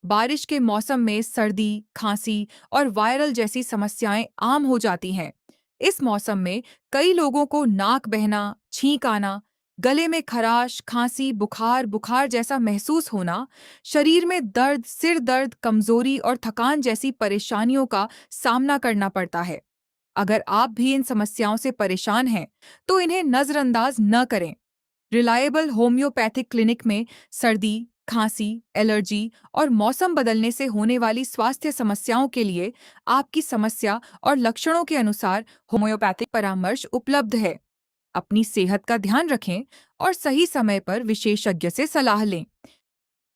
बारिश के मौसम में सर्दी, खांसी और वायरल जैसी समस्याएं आम हो जाती हैं। इस मौसम में कई लोगों को नाक बहना, छींक आना, गले में खराश, खांसी, बुखार बुखार जैसा महसूस होना, शरीर में दर्द, सिर दर्द, कमजोरी और थकान जैसी परेशानियों का सामना करना पड़ता है। अगर आप भी इन समस्याओं से परेशान हैं, तो इन्हें नज़रअंदाज न करें। रिलायबल होम्योपैथिक क्लिनिक में सर्दी, खांसी, एलर्जी और मौसम बदलने से होने वाली स्वास्थ्य समस्याओं के लिए आपकी समस्या और लक्षणों के अनुसार होम्योपैथिक परामर्श उपलब्ध है। अपनी सेहत का ध्यान रखें और सही समय पर विशेषज्ञ से सलाह लें।